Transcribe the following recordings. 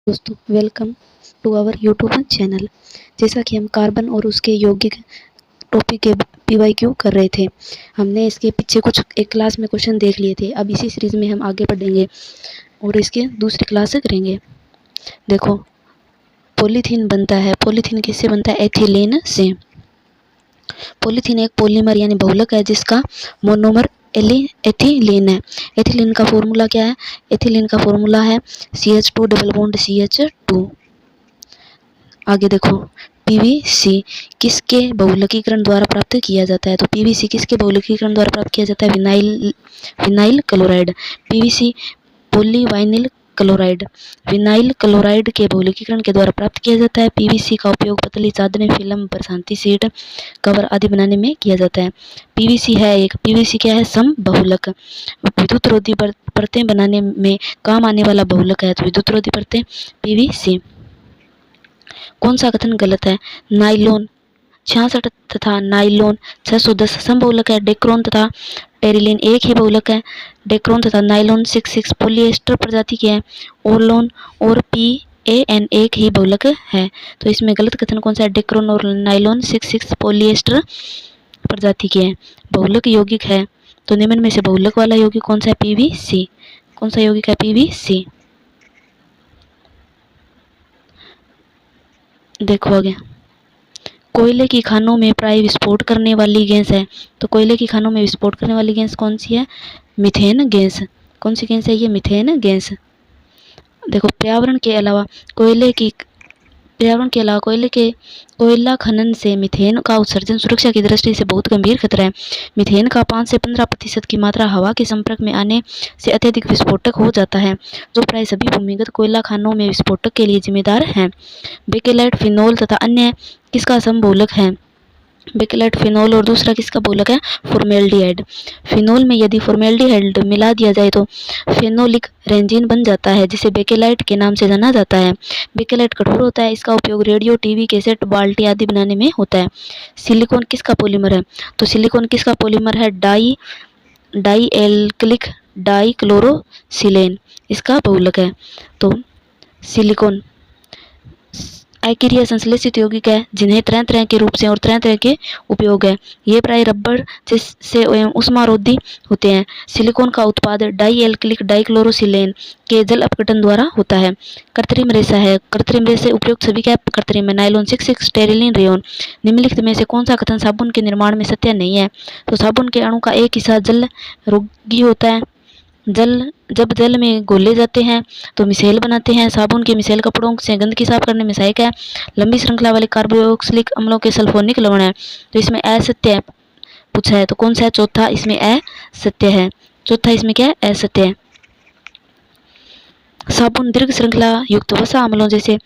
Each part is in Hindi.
दोस्तों, welcome to our YouTube channel. जैसा कि हम कार्बन और उसके यौगिक टॉपिक के पीवाईक्यू कर रहे थे, हमने इसके पीछे कुछ एक क्लास में क्वेश्चन देख लिए थे। अब इसी सीरीज में हम आगे बढ़ेंगे और इसके दूसरी क्लास करेंगे। देखो, पॉलीथीन बनता है। पॉलीथीन किससे बनता है? एथिलीन से। पॉलीथीन एक पॉलीमर यानी बहुलक है जिसका मोनोमर एथिलीन है। एथिलीन का फॉर्मूला क्या है? एथिलीन का फॉर्मूला है CH2 डबल बॉन्ड CH2। आगे देखो, पीवीसी किसके बहुलकीकरण द्वारा प्राप्त किया जाता है? तो पीवीसी किसके बहुलकीकरण द्वारा प्राप्त किया जाता है? Vinyl chloride. PVC polyvinyl chloride, vinyl chloride के बहुलकीकरण के द्वारा प्राप्त किया जाता है। पीवीसी का उपयोग पतली चादरें, फिल्म, बरसाती सीट, कवर आदि बनाने में किया जाता है। पीवीसी क्या है? समबहुलक। विद्युत रोधी परतें बनाने में काम आने वाला बहुलक है। तो विद्युत रोधी परतें पीवीसी। कौन सा कथन गलत है? नाइलॉन 66 तथा नाइलॉन 610 समबहुलक है। डेक्रोन तथा टेरिलीन एक ही बहुलक है। डेक्रोन तथा नाइलॉन 66 पॉलिएस्टर प्रजाति के हैं। ओरलोन और PAN एक ही बहुलक है। तो इसमें गलत कथन कौन सा है? डेक्रोन और नाइलॉन 66 पॉलिएस्टर प्रजाति के हैं। बहुलक यौगिक है तो निम्न में से बहुलक वाला यौगिक कौन सा है? पीवीसी। कौन सा यौगिक है? पीवीसी। देखो आगे, कोयले की खानों में प्राय विस्फोट करने वाली गैस है। तो कोयले की खानों में विस्फोट करने वाली गैस कौन सी है? Methane gas. कौन सी गैस है ये? Methane gas. देखो, कोयला खनन से मीथेन का उत्सर्जन सुरक्षा की दृष्टि से बहुत गंभीर खतरा है। मीथेन का 5 से 15% की मात्रा हवा के संपर्क में आने से अत्यधिक विस्फोटक हो जाता है, जो प्राय सभी भूमिगत कोयला खानों में विस्फोटक के लिए जिम्मेदार है। बेकेलाइट, फिनोल तथा अन्य किसका समबहुलक है? बेकेलाइट, फिनोल और दूसरा किसका बहुलक है? फॉर्मेल्डिहाइड। फिनोल में यदि फॉर्मेल्डिहाइड मिला दिया जाए तो फेनोलिक रेंजिन बन जाता है, जिसे बेकेलाइट के नाम से जाना जाता है। बेकेलाइट कठोर होता है। इसका उपयोग रेडियो, टीवी, कैसेट, बाल्टी आदि बनाने में होता है। सिलिकॉन किसका पॉलीमर है? तो सिलिकॉन किसका पॉलीमर है? डाईएल्किलिक डाइक्लोरोसिलेन इसका बहुलक है। तो सिलिकॉन अक्रिय संश्लेषित यौगिक है जिन्हें तरह तरह के रूप से और तरह तरह के उपयोग है। ये प्राय रबर से उष्मारोधी होते हैं। सिलिकॉन का उत्पाद डाईएल्किलिक डाइक्लोरोसिलेन के जल अपघटन द्वारा होता है। कृत्रिम रेशा है। कृत्रिम रेशे उपयुक्त सभी क्या कृत्रिम है? Nylon 66 terylene rayon. निम्नलिखित में से कौन सा कथन साबुन के निर्माण में सत्य नहीं है? तो साबुन के अणु का एक हिस्सा जल रोधी होता है। जब जल में घोले जाते हैं तो मिसेल बनाते हैं। साबुन की मिसेल कपड़ों से गंदगी साफ करने में सहायक है। लंबी श्रृंखला वाले कार्बोक्सिलिक अम्लों के सल्फोनिक लवण है। तो इसमें असत्य पूछा है, तो कौन सा है? चौथा इसमें असत्य है। चौथा इसमें क्या है? असत्य है। साबुन दीर्घ श्रृंखला युक्त वसा अम्लों जैसे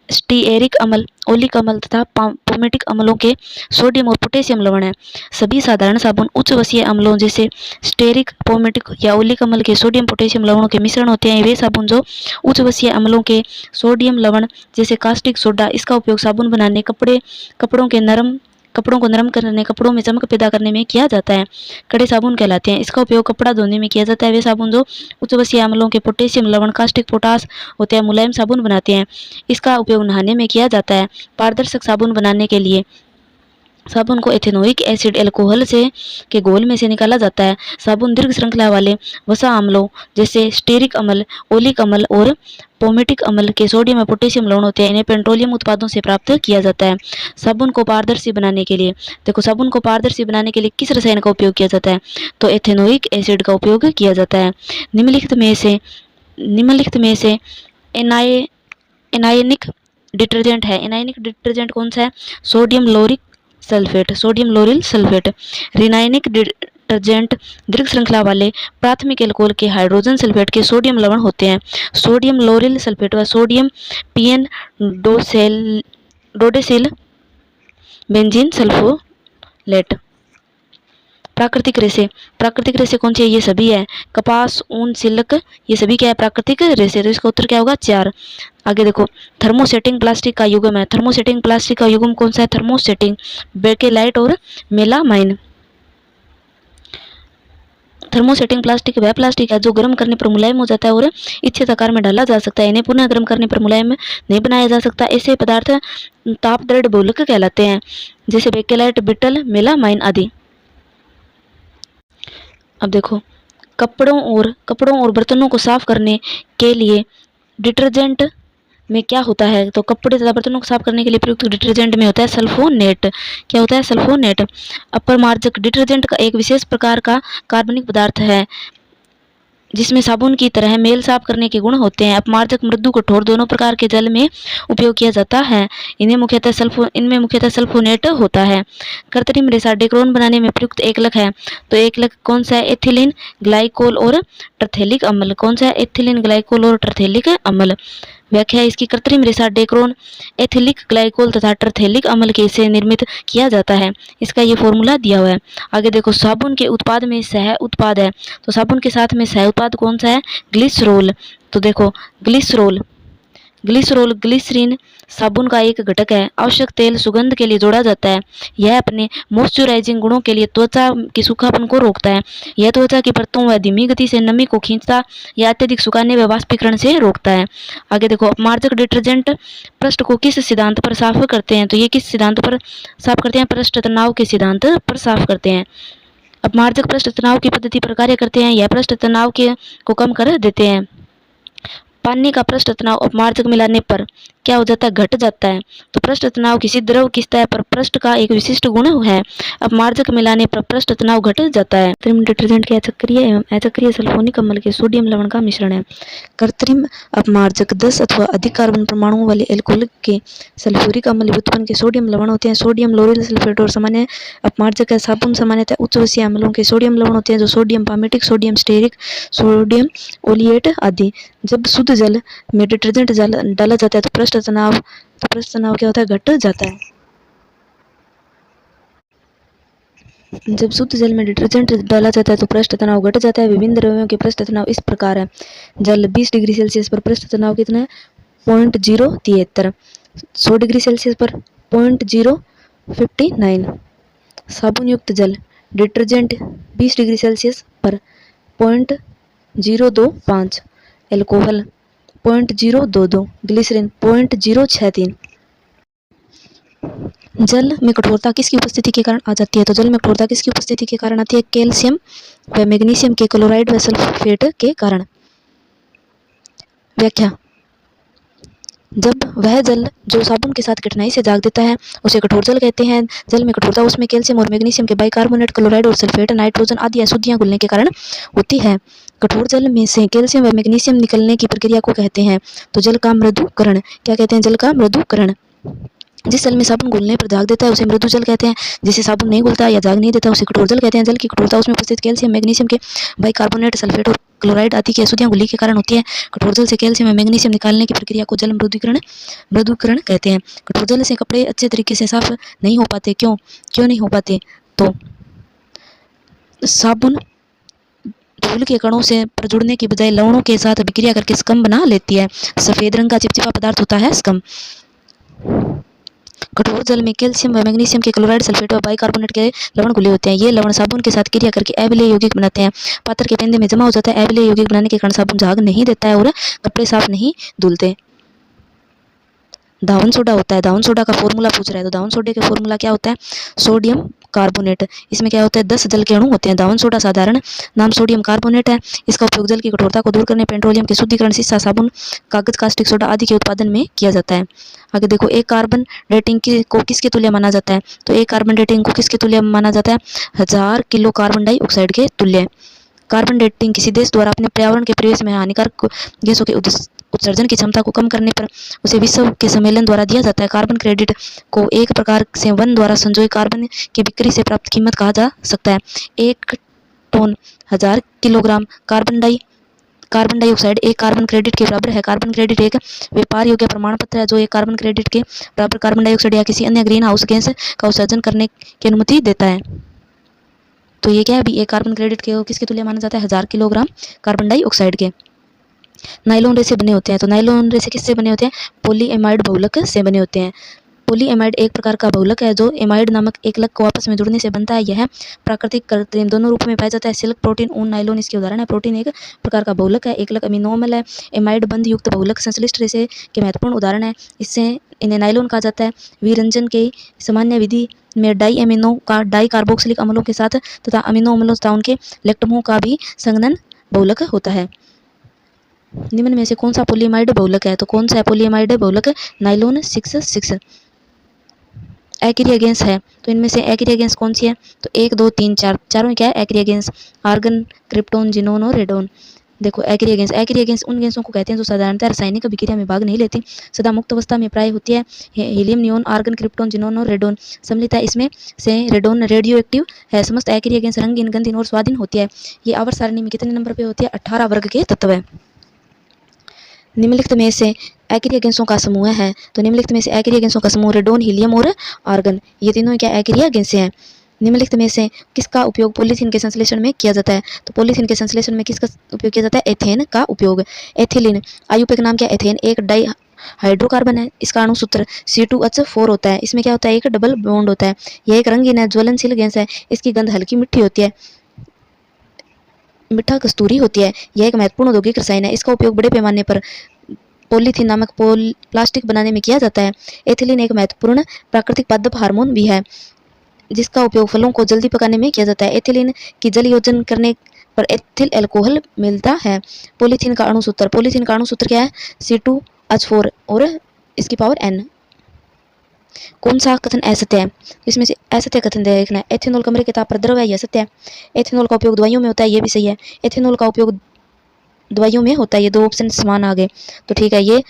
स्टीएरिक अम्ल, ओलिक अम्ल तथा पोमेटिक अम्लों के सोडियम और पोटेशियम लवण है। सभी साधारण साबुन उच्च वसीय अम्लों जैसे स्टेरिक, पोमेटिक या ओलिक अम्ल के सोडियम पोटेशियम लवणों के मिश्रण होते हैं। वे साबुन जो उच्च वसीय अम्लों के सोडियम लवण जैसे कास्टिक सोडा, इसका उपयोग साबुन बनाने, कपड़ों को नरम करने, कपड़ों में चमक पैदा करने में किया जाता है, कड़े साबुन कहलाते हैं। इसका उपयोग कपड़ा धोने में किया जाता है। वे साबुन जो उच्च वसीय अम्लों के पोटेशियम लवण, कास्टिक, पोटास होते हैं, मुलायम साबुन बनाते हैं। इसका उपयोग नहाने में किया जाता है। पारदर्शक साबुन बनाने के लिए साबुन को एथेनोइक एसिड अल्कोहल के घोल में से निकाला जाता है। साबुन दीर्घ श्रृंखला वाले वसा अम्लों जैसे स्टेरिक अम्ल, ओलिक अम्ल और पोमेटिक अम्ल के सोडियम और पोटेशियम लवण होते हैं। इन्हें पेट्रोलियम उत्पादों से प्राप्त किया जाता है। साबुन को पारदर्शी बनाने के लिए, देखो, साबुन को पारदर्शी बनाने के लिए किस रसायन का उपयोग किया जाता है? तो एथेनोइक एसिड का उपयोग किया जाता है। निम्नलिखित में से एनायनिक डिटर्जेंट है। एनायनिक डिटर्जेंट कौन सा है? Sodium lauryl sulphate. रिनायनिक डिटर्जेंट दीर्घ श्रृंखला वाले प्राथमिक एल्कोहल के हाइड्रोजन सल्फेट के सोडियम लवण होते हैं। सोडियम लोरिल सल्फेट व सोडियम PN डोडेसिल बेंजीन सल्फोलेट। प्राकृतिक रेशे कौन सी है? ये सभी है। कपास, ऊन, सिल्क, ये सभी क्या है? प्राकृतिक रेशे। तो इसका उत्तर क्या होगा? 4। आगे देखो, थर्मोसेटिंग प्लास्टिक का युग्म है। थर्मोसेटिंग प्लास्टिक का युग्म कौन सा है? थर्मोसेटिंग बेकेलाइट और मेलामाइन। थर्मोसेटिंग प्लास्टिक वह प्लास्टिक है जो गर्म करने पर मुलायम हो जाता है और इच्छित आकार में डाला जा सकता है। इन्हें पुनः गर्म करने पर मुलायम नहीं बनाया जा सकता। ऐसे पदार्थ ताप दृढ़ बहुलक कहलाते हैं, जैसे बेकेलाइट, बिटल, मेलामाइन आदि। अब देखो, कपड़ों और बर्तनों को साफ करने के लिए डिटर्जेंट में क्या होता है, तो कपड़े तथा बर्तनों को साफ करने के लिए प्रयुक्त डिटर्जेंट में होता है सल्फोनेट। क्या होता है? सल्फोनेट। अपमार्जक डिटर्जेंट का एक विशेष प्रकार का कार्बनिक पदार्थ है जिसमें साबुन की तरह मेल साफ करने के गुण होते हैं। अपमार्जक मृदु कठोर दोनों प्रकार के जल में उपयोग किया जाता है। इनमें मुख्यतः सल्फोनेट होता है। कृत्रिम रेशा डेक्रोन बनाने में प्रयुक्त एकलक है, तो एकलक कौन सा है? एथिलीन ग्लाइकोल और टरथेलिक अम्ल। कौन सा है? एथिलीन ग्लाइकोल और टरथेलिक अम्ल। व्याख्या है इसकी। कृत्रिम रेशा डेक्रोन एथिलिक ग्लाइकोल तथा टरथेलिक अम्ल के से निर्मित किया जाता है। इसका ये फॉर्मूला दिया हुआ है। आगे देखो, साबुन के उत्पाद में सह उत्पाद है, तो साबुन के साथ में सह उत्पाद कौन सा है? ग्लिसरोल। तो देखो, ग्लिसरोल ग्लिसरीन साबुन का एक घटक है। आवश्यक तेल सुगंध के लिए जोड़ा जाता है। यह अपने मॉइस्चराइजिंग गुणों के लिए त्वचा की सूखापन को रोकता है। यह त्वचा की परतों व धीमी गति से नमी को खींचता या अत्यधिक सुखाने व वाष्पीकरण से रोकता है। आगे देखो, अपमार्जक डिटर्जेंट पृष्ठ को किस सिद्धांत पर साफ करते हैं, तो ये किस सिद्धांत पर साफ करते हैं? पृष्ठ तनाव के सिद्धांत पर साफ करते हैं। अपमार्जक पृष्ठ तनाव की पद्धति पर कार्य करते हैं। यह पृष्ठ तनाव को कम कर देते हैं। पानी का पृष्ठ तनाव अपमार्जक मिलाने पर क्या हो जाता है? घट जाता है। तो पृष्ठ तनाव किसी द्रव की सतह पर पृष्ठ का एक विशिष्ट गुण है। अपमार्जक मिलाने पर पृष्ठ तनाव घट जाता है। कृत्रिम डिटर्जेंट के अचक्रिय एवं अचक्रिय सल्फोनिक अम्ल के सोडियम लवण का मिश्रण है। कृत्रिम अपमार्जक 10 अथवा अधिक कार्बन परमाणुओं वाले एल्कोहल के सल्फ्यूरिक अम्ल व्युत्पन्न के सोडियम लवण होते हैं। सोडियम लोरिल सल्फेट और सामान्य अपमार्जक है। साबुन सामान्यतः उच्च वसीय अम्लों के सोडियम लवण होते हैं, जो sodium palmitic, sodium stearic, sodium oleate आदि। जब शुद्ध जल में डिटर्जेंट डाला जाता है तो पृष्ठ तनाव क्या होता है? घट जाता है। जब शुद्ध जल में डिटर्जेंट डाला जाता है तो पृष्ठ तनाव घट जाता है। विभिन्न द्रव्यों के पृष्ठ तनाव इस प्रकार है। जल 20 डिग्री सेल्सियस पर पृष्ठ तनाव कितना है? 0.073। 100 डिग्री सेल्सियस पर 0.059। साबुन युक्त जल डिटर्जेंट 20 डिग्री सेल्सियस पर 0.025। एल्कोहल 0.022। ग्लिसरीन 0.063। जल में कठोरता किसकी उपस्थिति के कारण आ जाती है, तो जल में कठोरता किसकी उपस्थिति के कारण आती है? कैल्शियम व मैग्नीशियम के क्लोराइड व सल्फेट के कारण। व्याख्या, जब वह जल जो साबुन के साथ कठिनाई से जाग देता है उसे कठोर जल कहते हैं। जल में कठोरता उसमें कैल्शियम और मैग्नीशियम के बाइकार्बोनेट, क्लोराइड और सल्फेट, नाइट्रोजन आदि अशुद्धियां घुलने के कारण होती है। कठोर जल में से कैल्शियम व मैग्नीशियम निकलने की प्रक्रिया को कहते हैं तो जल का मृदुकरण। क्या कहते हैं? जल का मृदुकरण। जिस जल में साबुन घुलने पर जाग देता है उसे मृदु जल कहते हैं। जिसे साबुन नहीं घुलता या जाग नहीं देता उसे कठोर जल कहते हैं। जल की कठोरता उसमें उपस्थित कैल्शियम, मैग्नीशियम के बाइकार्बोनेट, सल्फेट और क्लोराइड आदि की अशुद्धियां घुलने के कारण होती है। कठोर जल से कैल्शियम और मैग्नीशियम निकालने की प्रक्रिया को जल मृदुकरण कहते हैं। कठोर जल से कपड़े अच्छे तरीके से साफ नहीं हो पाते। क्यों नहीं हो पाते? तो साबुन धूल के कणों से पर जुड़ने की बजाय लवणों के साथ अभिक्रिया करके स्कम बना लेती है। सफेद रंग का चिपचिपा पदार्थ होता है स्कम। कठोर जल में कैल्शियम व मैग्नीशियम के क्लोराइड, सल्फेट व बाइकार्बोनेट के लवण घुले होते हैं। ये लवण साबुन के साथ क्रिया करके अम्लीय यौगिक बनाते हैं। पात्र के पेंदे में जमा हो जाता है। अम्लीय यौगिक बनाने के कारण साबुन झाग नहीं देता है और कपड़े साफ नहीं धुलते। धावन सोडा होता है। धावन सोडा का फॉर्मूला पूछ रहा है तो धावन सोडे का फॉर्मूला क्या होता है? Sodium carbonate. इसमें क्या होता है? 10 जल के अणु होते हैं। धावन सोडा साधारण नाम सोडियम कार्बोनेट है। इसका उपयोग जल की कठोरता को दूर करने, पेट्रोलियम के शुद्धिकरण, शीशा, साबुन, कागज, कास्टिक सोडा आदि के उत्पादन में किया जाता है। आगे देखो, एक कार्बन डेटिंग को किसके तुल्य माना जाता है, तो एक कार्बन डेटिंग को किसके तुल्य माना जाता है? 1000 किलो कार्बन डाइऑक्साइड के तुल्य। कार्बन डेटिंग किसी देश द्वारा अपने पर्यावरण के परिवेश में हानिकारक गैसों के उत्सर्जन की क्षमता को कम करने पर उसे विश्व के सम्मेलन द्वारा दिया जाता है। कार्बन क्रेडिट को एक प्रकार से वन द्वारा संजोए कार्बन के बिक्री से प्राप्त कीमत कहा जा सकता है। 1 टन 1000 किलोग्राम कार्बन डाइऑक्साइड एक कार्बन क्रेडिट के बराबर है। कार्बन क्रेडिट एक व्यापार योग्य प्रमाण पत्र है जो एक कार्बन क्रेडिट के बराबर कार्बन डाइऑक्साइड या किसी अन्य ग्रीन हाउस गैस का उत्सर्जन करने की अनुमति देता है। तो ये क्या है? अभी एक कार्बन क्रेडिट के किसके तुल्य माना जाता है? 1000 किलोग्राम कार्बन डाइऑक्साइड के। नायलॉन रेसे बने होते हैं तो नायलॉन रेसे किससे बने होते हैं? पॉलीएमाइड बहुलक से बने होते हैं। पॉलीएमाइड एक प्रकार का बहुलक है जो एमाइड नामक एकलक को आपस में जुड़ने से बनता है। यह प्राकृतिक कृत्रिम दोनों रूप में पाया जाता है। सिल्क, प्रोटीन, ऊन, नायलॉन इसके उदाहरण है। प्रोटीन एक प्रकार का बहुलक है, एकलक अमीनो अम्ल है। एमाइड बंध युक्त बहुलक संश्लिष्ट रेशे के महत्वपूर्ण उदाहरण है। इससे इन्हें नायलॉन कहा जाता है। विरंजन के सामान्य विधि में डाई एमिनो का डाई कार्बोक्सिलिक अम्लों के साथ तथा अमीनो अम्लों तथा उनके लेक्टमों का भी संघनन बहुलक होता है। निम्न में से कौन सा पॉलीएमाइड बहुलक है? तो कौन सा पॉलीएमाइड बहुलक? नाइलॉन 6 एक्रिएगेंस है। तो इनमें से एक्रिएगेंस कौन सी है? तो 1 2 3 4 चारों में क्या है? एक्रिएगेंस, आर्गन, क्रिप्टोन, जिनोन और रेडोन। देखो एक्रिएगेंस उन गैसों को कहते हैं जो साधारणतः रासायनिक अभिक्रिया में भाग नहीं लेती, सदा मुक्त अवस्था में प्राय होती है। Helium, neon, argon, krypton, xenon और रेडोन सम्मिलित है। इसमें से रेडोन रेडियो एक्टिव है। समस्त एक्रिएगेंस रंगीन, गंधीन और स्वादहीन होती है। ये आवर्त सारणी में कितने नंबर पे होती है? 18 वर्ग के तत्व है। निम्नलिखित में से एक्रिय गैसों का समूह है। तो निम्नलिखित में से एक्रिय गैसों का समूह रेडोन, हीलियम और आर्गन, ये तीनों क्या एक्रिय गैसें हैं। निम्नलिखित में से किसका उपयोग पॉलीथीन के संश्लेषण में किया जाता है? तो पॉलीथीन के संश्लेषण में किसका उपयोग किया जाता है? एथेन का उपयोग। एथिलीन, आयुपक नाम क्या? एथेन एक डाई हाइड्रोकार्बन है। इसका अणु सूत्र C2H4 होता है। इसमें क्या होता है? एक डबल बॉन्ड होता है। यह एक रंगीन है, ज्वलनशील गैस है। इसकी गंध हल्की मीठी होती है, मीठा कस्तूरी होती है। यह एक महत्वपूर्ण औद्योगिक रसायन है। इसका उपयोग बड़े पैमाने पर पॉलीथीन नामक प्लास्टिक बनाने में किया जाता है। एथिलीन एक महत्वपूर्ण प्राकृतिक पादप हार्मोन भी है जिसका उपयोग फलों को जल्दी पकाने में किया जाता है। एथिलीन की जल योजन करने पर एथिल अल्कोहल मिलता है। पॉलीथीन का अणु सूत्र क्या है? C2H4 और इसकी पावर N। कौन सा कथन असत्य है? इसमें से असत्य कथन देखना है। एथेनॉल कमरे के ताप पर द्रव है, यह सत्य है। एथेनॉल का उपयोग दवाइयों में होता है, यह भी सही है। एथेनॉल का उपयोग दवाइयों में होता है, ये दो ऑप्शन समान आ गए, तो ठीक है, ये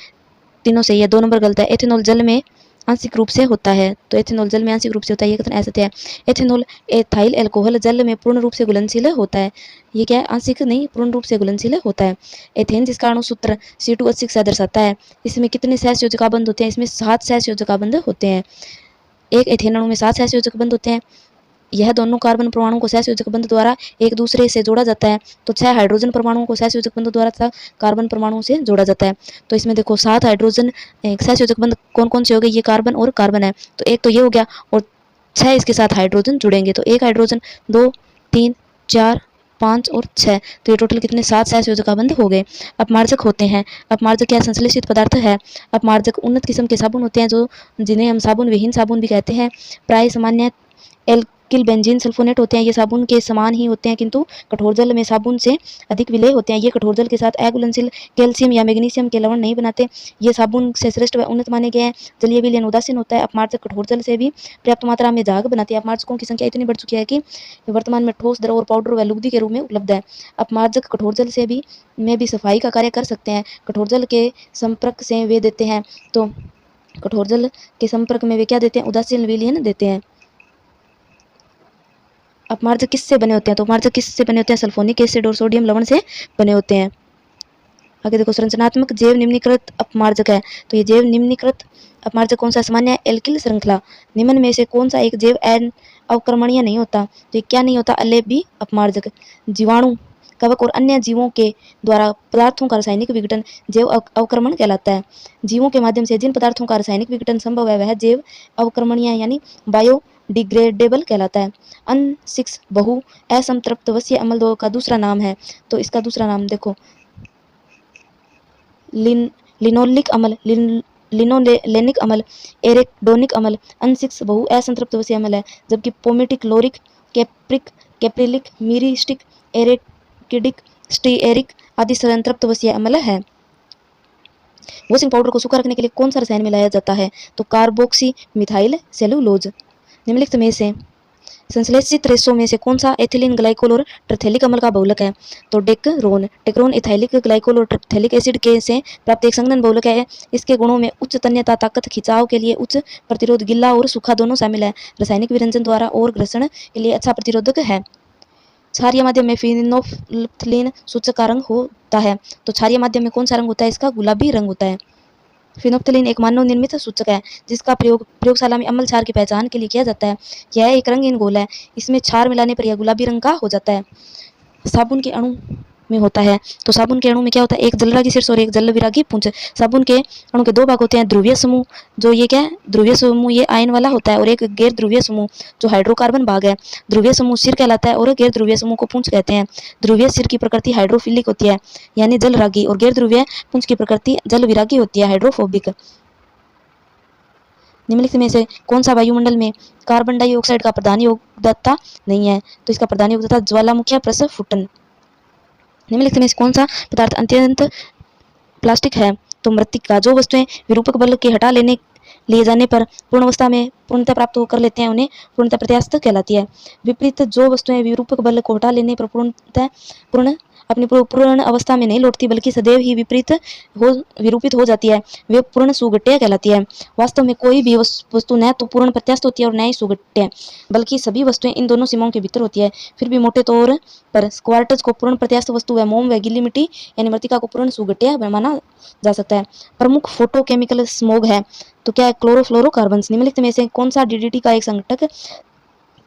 तीनों सही है। 2 नंबर गलत है। एथेनॉल जल में आंशिक रूप से होता है, तो एथेनॉल जल में आंशिक रूप से होता है, ये कथन असत्य है। एथेनॉल एथाइल अल्कोहल जल में पूर्ण रूप से घुलनशील होता है, ये क्या है? आंशिक नहीं, पूर्ण रूप से घुलनशील होता है। एथेन जिसका अणु सूत्र C2H6 दर्शाता है, इसमें कितने सहसंयोजक बंध होते हैं? इसमें 7 सहसंयोजक बंध होते हैं। एक एथेन अणु में 7 सहसंयोजक बंध होते हैं। यह दोनों कार्बन परमाणुओं को सहसंयोजक बंध द्वारा एक दूसरे से जोड़ा जाता है। तो 6 हाइड्रोजन परमाणुओं को सहसंयोजक बंध द्वारा तथा कार्बन परमाणुओं से जोड़ा जाता है। तो इसमें देखो 7 हाइड्रोजन सहसंयोजक बंध कौन कौन से हो गए? ये कार्बन और कार्बन है, तो एक तो ये हो गया और 6 इसके साथ हाइड्रोजन जुड़ेंगे, तो 1 हाइड्रोजन, 2 3 4 5 और 6, तो ये टोटल कितने? 7 सहसंयोजक बंध हो गए। अपमार्जक होते हैं। अपमार्जक क्या? संश्लेषित पदार्थ है। अपमार्जक उन्नत किस्म के साबुन होते हैं जो जिन्हें हम साबुन विहीन साबुन भी कहते हैं। प्राय सामान्य एल्किल बेंजीन सल्फोनेट होते हैं। ये साबुन के समान ही होते हैं किंतु कठोर जल में साबुन से अधिक विलेय होते हैं। ये कठोर जल के साथ अघुलनशील कैल्शियम या मैग्नीशियम के लवण नहीं बनाते। ये साबुन से श्रेष्ठ व उन्नत माने गए हैं। जलीय विलयन उदासीन होता है। अपमार्जक कठोर जल से भी पर्याप्त मात्रा में झाग बनाते हैं। अपमार्जकों की संख्या इतनी बढ़ चुकी है कि वर्तमान में ठोस, द्रव और पाउडर व लुगदी के रूप में उपलब्ध है। अपमार्जक कठोर जल से भी सफाई का कार्य कर सकते हैं। कठोर जल के संपर्क से वे देते हैं, तो कठोर जल के संपर्क में वे क्या देते हैं? उदासीन विलयन देते हैं। अपमार्जक किससे बने होते हैं? तो अपमार्जक किससे बने होते हैं? सल्फोनिक एसिड और सोडियम लवण से बने होते हैं। आगे देखो, संरचनात्मक जैव निम्नीकृत अपमार्जक है। तो ये जैव निम्नीकृत अपमार्जक कौन सा? सामान्य एल्किल श्रृंखला। निम्न में से कौन सा एक जैव अवक्रमणीय नहीं होता? तो ये क्या नहीं होता? अलेपी अपमार्जक। जीवाणु, कवक और अन्य जीवों के द्वारा पदार्थों का रासायनिक विघटन जैव अवक्रमण कहलाता है। जीवों के माध्यम से जिन पदार्थों का रासायनिक विघटन संभव है वह जैव अवक्रमणीय यानी बायोडिग्रेडेबल कहलाता है। N6 बहु असंतृप्त वसीय अम्ल 2 का दूसरा नाम है। तो इसका दूसरा नाम देखो, लिनोलिक अम्ल, लिनोलेनिक अम्ल, एरेडोनिक अम्ल। N6 बहु असंतृप्त वसीय अम्ल है, जबकि पोमेटिक, लोरिक, कैप्रिक, कैप्रिलिक, मीरिस्टिक, एरेकिडिक, स्टीएरिक आदि संतृप्त वसीय अम्ल है। वॉशिंग पाउडर को सूखा रखने के लिए कौन सा रसायन मिलाया जाता है? तो कार्बोक्सी मिथाइल सेलुलोज। निम्नलिखित में से संश्लेषित रेशों में से कौन सा एथिलीन ग्लाइकोल और टरथेलिक अम्ल का बहुलक है? तो टेक्रोन इथाइलिक ग्लाइकोल और टरथेलिक एसिड के से प्राप्त एक संघनन बहुलक है। इसके गुणों में उच्च तन्यता, ताकत, खिंचाव के लिए उच्च प्रतिरोध, गिल्ला और सूखा दोनों शामिल है। रासायनिक विरंजन द्वारा और घर्षण के लिए अच्छा प्रतिरोधक है। क्षारीय माध्यम में फिनोल्फ्थलीन सूचक का रंग होता है। तो क्षारीय माध्यम में कौन सा रंग होता है? इसका गुलाबी रंग होता है। फिनोल्फ्थलीन एक मानव निर्मित सूचक है जिसका प्रयोग प्रयोगशाला में अम्ल क्षार की पहचान के लिए किया जाता है। यह एक रंगीन घोल है। इसमें क्षार मिलाने पर यह गुलाबी रंग का हो जाता है। साबुन के अणु में होता है। तो साबुन के अणु में क्या होता है, एक जलरागी शीर्ष और एक जल विरागी पुंज। साबुन के अणु के दो भाग होते हैं, ध्रुवीय समूह जो ये क्या है, ध्रुवीय समूह ये आयन वाला होता है, और एक गैर ध्रुवीय समूह जो हाइड्रोकार्बन भाग है। ध्रुवीय समूह सिर कहलाता है और गैर ध्रुवीय समूह को पुंज कहते हैं। ध्रुवीय सिर की प्रकृति हाइड्रोफिलिक होती है यानी जल रागी, और गैर ध्रुवीय पुंज की प्रकृति जल विरागी होती है हाइड्रोफोबिक। निम्नलिखित में से कौन सा वायुमंडल में कार्बन डाइऑक्साइड का प्रधान योगदाता नहीं है? तो इसका प्रधान योगदाता ज्वालामुखी प्रस्फुटन। निम्नलिखित में से कौन सा पदार्थ अत्यंत प्लास्टिक है? तो मृत्तिका। जो वस्तुएं विरूपक बल के हटा लेने लिए जाने पर पूर्ण अवस्था में पूर्णता प्राप्त कर लेते हैं उन्हें पूर्णता प्रत्यास्थ कहलाती है। विपरीत, जो वस्तुएं विरूपक बल को हटा लेने पर अपनी पूर्ण अवस्था में नहीं लौटती बल्कि सदैव ही विरूपित हो जाती है, वे पूर्ण सुगठ्य कहलाती है। वास्तव में कोई भी वस्तु न तो पूर्ण प्रत्यास्थ होती है और न ही सुगठ्य, बल्कि सभी वस्तुएं इन दोनों सीमाओं के भीतर होती है। फिर भी मोटे तौर पर क्वार्ट्ज को पूर्ण प्रत्यास्थ वस्तु व मोम व गीली मिट्टी यानी मृत्तिका को पूर्ण सुगठ्य माना जा सकता है। प्रमुख फोटोकेमिकल स्मोग है तो क्या है, क्लोरोफ्लोरोकार्बन। निम्नलिखित में से कौन सा डीडीटी का एक संघटक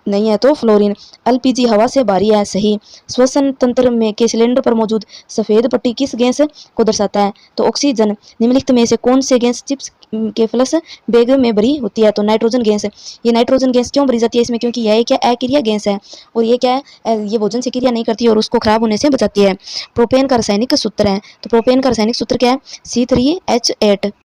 नहीं है? तो फ्लोरीन। एलपीजी हवा से भारी है, सही। श्वसन तंत्र में के सिलेंडर पर मौजूद सफेद पट्टी किस गैस को दर्शाता है? तो ऑक्सीजन। निम्नलिखित में से कौन से गैस चिप्स के फ्लश बैग में भरी होती है? तो नाइट्रोजन गैस। ये नाइट्रोजन गैस क्यों भरी जाती है इसमें? क्योंकि यह क्या अक्रिया गैस है, और ये क्या है, ये भोजन से क्रिया नहीं करती और उसको खराब होने से बचाती है। प्रोपेन का रासायनिक सूत्र है, तो प्रोपेन का रासायनिक सूत्र क्या है? C3H8।